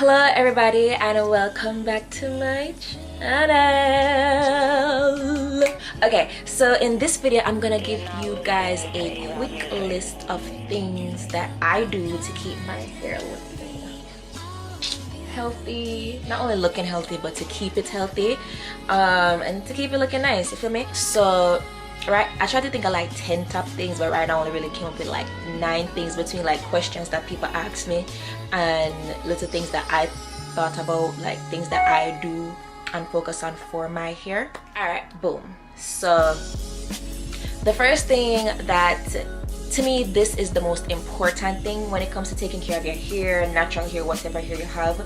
Hello everybody and welcome back to my channel. Okay, so in this video I'm gonna give you guys a quick list of things that I do to keep my hair looking healthy, not only looking healthy but to keep it healthy and to keep it looking nice, you feel me? So right, I tried to think of like 10 top things, but right now I only really came up with like 9 things between like questions that people ask me and little things that I thought about, like things that I do and focus on for my hair. All right, boom. So the first thing that, to me, this is the most important thing when it comes to taking care of your hair, natural hair, whatever hair you have.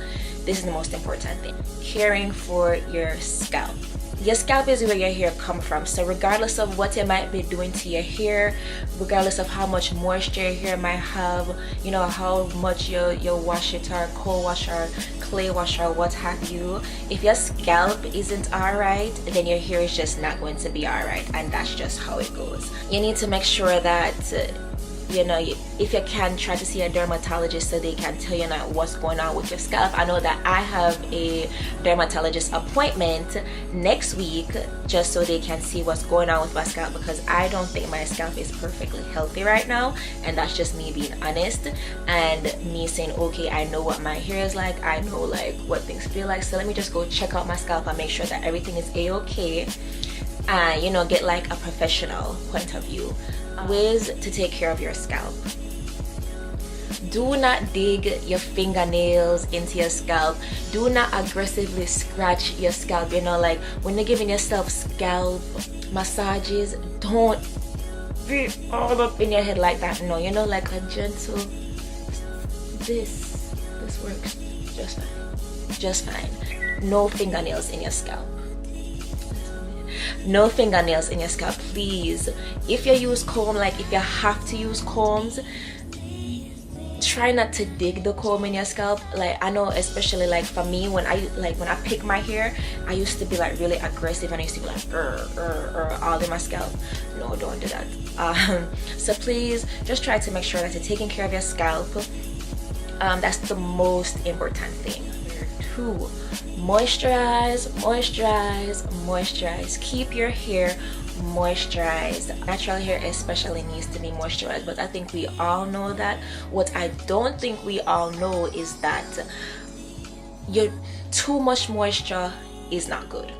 This is the most important thing: caring for your scalp. Your scalp is where your hair comes from, so regardless of what it might be doing to your hair, regardless of how much moisture your hair might have, you know, how much you wash it or co-wash or clay wash or what have you, if your scalp isn't alright, then your hair is just not going to be alright, and that's just how it goes. You need to make sure that you know, if you can, try to see a dermatologist so they can tell you what's going on with your scalp. I know that I have a dermatologist appointment next week just so they can see what's going on with my scalp, because I don't think my scalp is perfectly healthy right now, and that's just me being honest and me saying, okay, I know what my hair is like, I know like what things feel like, so let me just go check out my scalp and make sure that everything is a-okay, and you know, get like a professional point of view. Ways to take care of your scalp: do not dig your fingernails into your scalp. Do not aggressively scratch your scalp. You know, like when you're giving yourself scalp massages, don't be all up in your head like that. No, you know, like a gentle, this works just fine. No fingernails in your scalp. No fingernails in your scalp, please. If you use comb, like if you have to use combs, try not to dig the comb in your scalp. Like I know, especially like for me, when I pick my hair, I used to be like really aggressive and I used to be like all in my scalp. No, don't do that. So please just try to make sure that you're taking care of your scalp. That's the most important thing. 2, moisturize. Keep your hair moisturized. Natural hair especially needs to be moisturized, but I think we all know that. What I don't think we all know is that too much moisture is not good,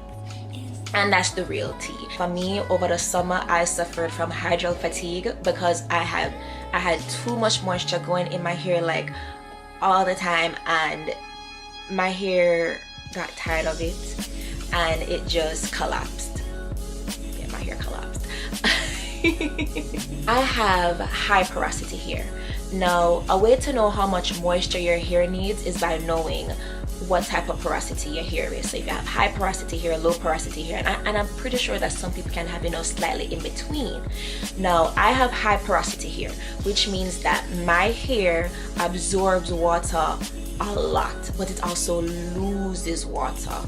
and that's the real tea. For me, over the summer I suffered from hydral fatigue because I had too much moisture going in my hair like all the time, and my hair got tired of it and it just collapsed. Yeah, my hair collapsed. I have high porosity hair. Now, a way to know how much moisture your hair needs is by knowing what type of porosity your hair is. So if you have high porosity hair, low porosity hair, and I'm pretty sure that some people can have, you know, slightly in between. Now, I have high porosity hair, which means that my hair absorbs water a lot, but it also loses water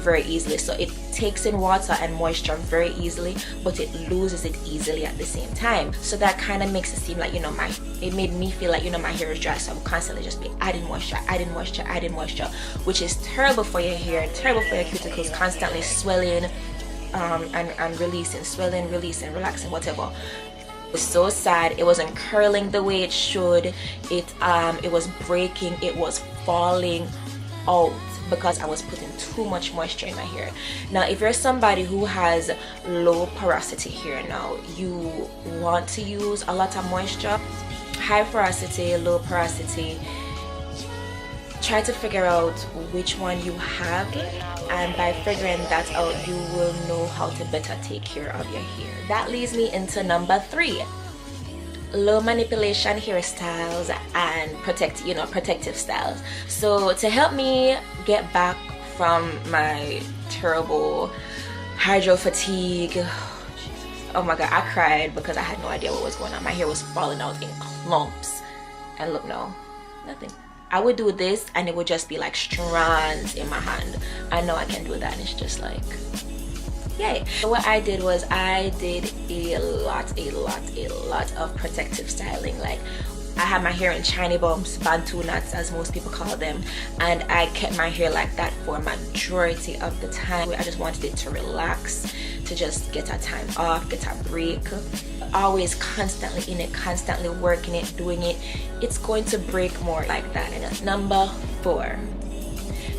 very easily. So it takes in water and moisture very easily, but it loses it easily at the same time. So that kind of makes it seem like, you know, it made me feel like, you know, my hair is dry, so I'm constantly just be adding moisture, which is terrible for your hair, terrible for your cuticles, constantly swelling and releasing, swelling, releasing, relaxing, whatever. It was so sad. It wasn't curling the way it should. It was breaking, it was falling out because I was putting too much moisture in my hair. Now, if you're somebody who has low porosity hair, now you want to use a lot of moisture, high porosity, low porosity, try to figure out which one you have, and by figuring that out, you will know how to better take care of your hair. That leads me into number 3: low manipulation hairstyles and protective styles. So to help me get back from my terrible hydro fatigue, oh my god, I cried because I had no idea what was going on. My hair was falling out in clumps, and look, no, nothing. I would do this and it would just be like strands in my hand. I know I can do that, and it's just like, yay. So what I did was I did a lot of protective styling. Like I had my hair in shiny bumps, bantu knots as most people call them, and I kept my hair like that for a majority of the time. I just wanted it to relax, to just get a time off, get a break. Always constantly in it, constantly working it, doing it. It's going to break more like that. And number 4,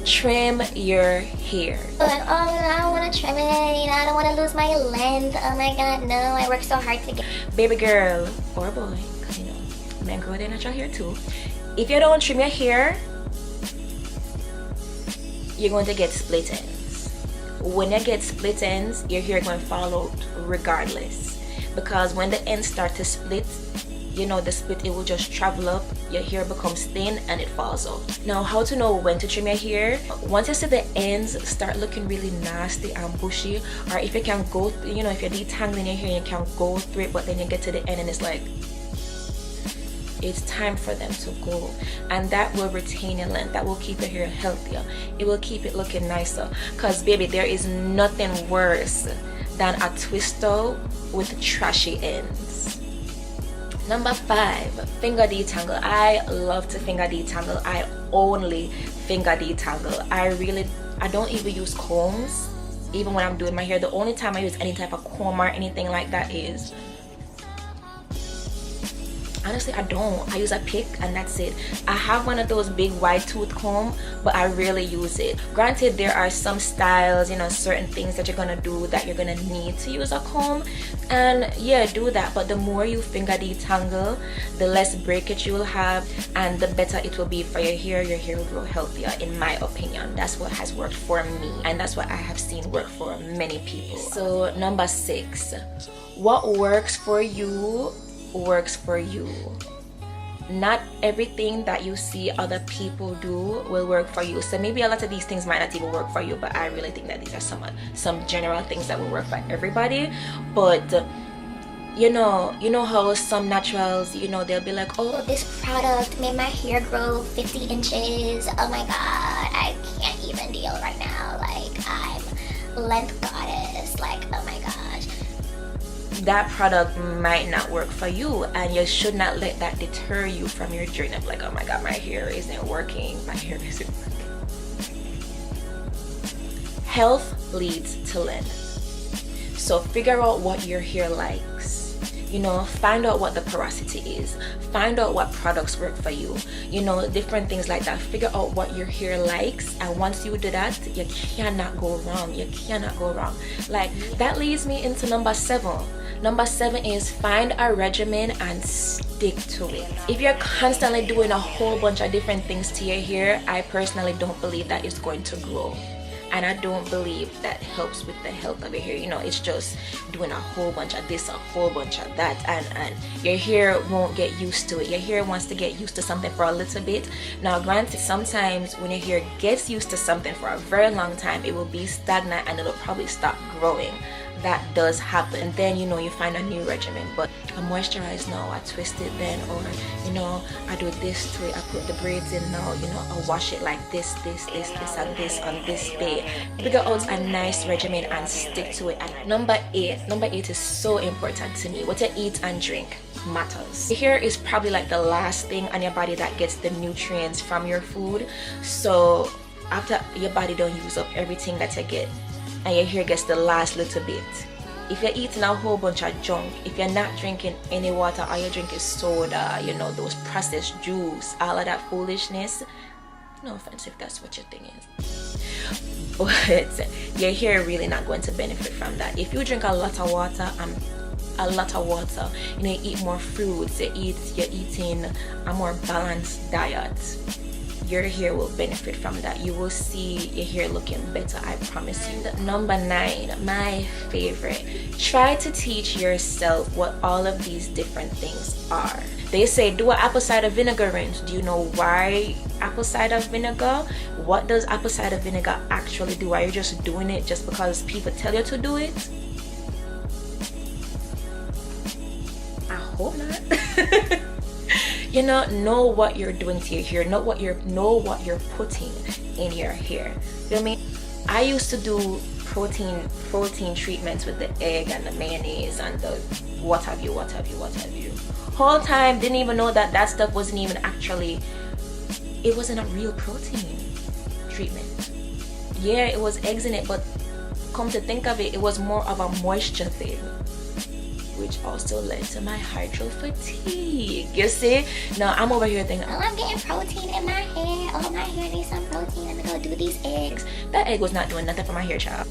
trim your hair. Like, oh, I don't want to trim it, you know, I don't want to lose my length. Oh my god, no, I work so hard to get. Baby girl or boy, because you know, men grow their natural hair too. If you don't trim your hair, you're going to get split ends. When you get split ends, your hair is going to fall out regardless, because when the ends start to split, you know, the split, it will just travel up, your hair becomes thin and it falls out. Now, how to know when to trim your hair? Once you see the ends start looking really nasty and bushy, or if you can go, you know, if you're detangling your hair, you can go through it, but then you get to the end and it's like, it's time for them to go. And that will retain your length, that will keep your hair healthier, it will keep it looking nicer. Because baby, there is nothing worse than a twister with trashy ends. Number 5, finger detangle. I love to finger detangle. I only finger detangle. I don't even use combs even when I'm doing my hair. The only time I use any type of comb or anything like that is, honestly, I use a pick and that's it. I have one of those big wide tooth comb, but I rarely use it. Granted, there are some styles, you know, certain things that you're gonna do that you're gonna need to use a comb, and yeah, do that. But the more you finger detangle, the less breakage you will have and the better it will be for your hair. Your hair will grow healthier, in my opinion. That's what has worked for me, and that's what I have seen work for many people. So number 6, what works for you works for you. Not everything that you see other people do will work for you. So maybe a lot of these things might not even work for you, but I really think that these are some general things that will work for everybody. But you know how some naturals, you know, they'll be like, oh, this product made my hair grow 50 inches. Oh my god, I can't even deal right now. Like, I'm length goddess. Like, oh my gosh. That product might not work for you, and you should not let that deter you from your journey of like, oh my god, my hair isn't working, my hair isn't working. Health leads to length. So figure out what your hair likes. You know, find out what the porosity is, find out what products work for you, you know, different things like that. Figure out what your hair likes, and once you do that, you cannot go wrong. You cannot go wrong. Like, that leads me into number 7. Number 7 is find a regimen and stick to it. If you're constantly doing a whole bunch of different things to your hair, I personally don't believe that it's going to grow. And I don't believe that helps with the health of your hair. You know, it's just doing a whole bunch of this, a whole bunch of that, and your hair won't get used to it. Your hair wants to get used to something for a little bit. Now granted, sometimes when your hair gets used to something for a very long time, it will be stagnant and it'll probably stop growing. That does happen. And then, you know, you find a new regimen. But I moisturize now, I twist it then, or you know, I do this to it, I put the braids in now, you know, I wash it like this and this on this day. Figure out a nice regimen and stick to it. And number 8 is so important to me. What you eat and drink matters. Your hair is probably like the last thing on your body that gets the nutrients from your food. So after your body don't use up everything that you get, and your hair gets the last little bit, if you're eating a whole bunch of junk, if you're not drinking any water, all you're drinking soda, you know, those processed juice, all of that foolishness, no offense if that's what your thing is, but your hair really not going to benefit from that. If you drink a lot of water, you know, you eat more fruits, you're eating a more balanced diet, your hair will benefit from that. You will see your hair looking better, I promise you. Number 9, my favorite, try to teach yourself what all of these different things are. They say do an apple cider vinegar rinse. Do you know why apple cider vinegar? What does apple cider vinegar actually do? Are you just doing it just because people tell you to do it? I hope not. You know what you're doing to your hair, know what you're putting in your hair. Feel me? I used to do protein treatments with the egg and the mayonnaise and the what have you. Whole time didn't even know that that stuff wasn't even actually, it wasn't a real protein treatment. Yeah, it was eggs in it, but come to think of it, it was more of a moisture thing, which also led to my hydro fatigue. You see? Now I'm over here thinking, oh, I'm getting protein in my hair. Oh, my hair needs some protein. Let me go do these eggs. that egg was not doing nothing for my hair, child.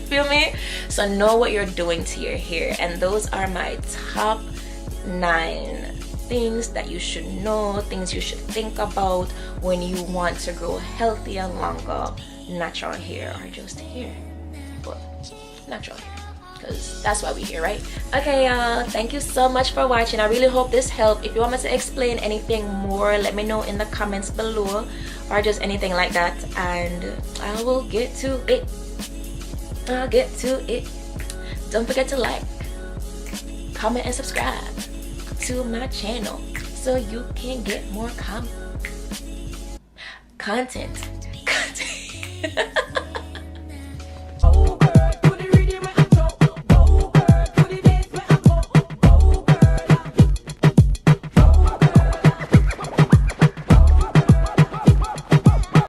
Feel me? So know what you're doing to your hair, and those are my top 9 things that you should know, things you should think about when you want to grow healthy and longer natural hair, or just hair, but natural hair, because that's why we're here, right? Okay, y'all, thank you so much for watching. I really hope this helped. If you want me to explain anything more, let me know in the comments below, or just anything like that, and I will get to it. Don't forget to like, comment, and subscribe to my channel so you can get more content.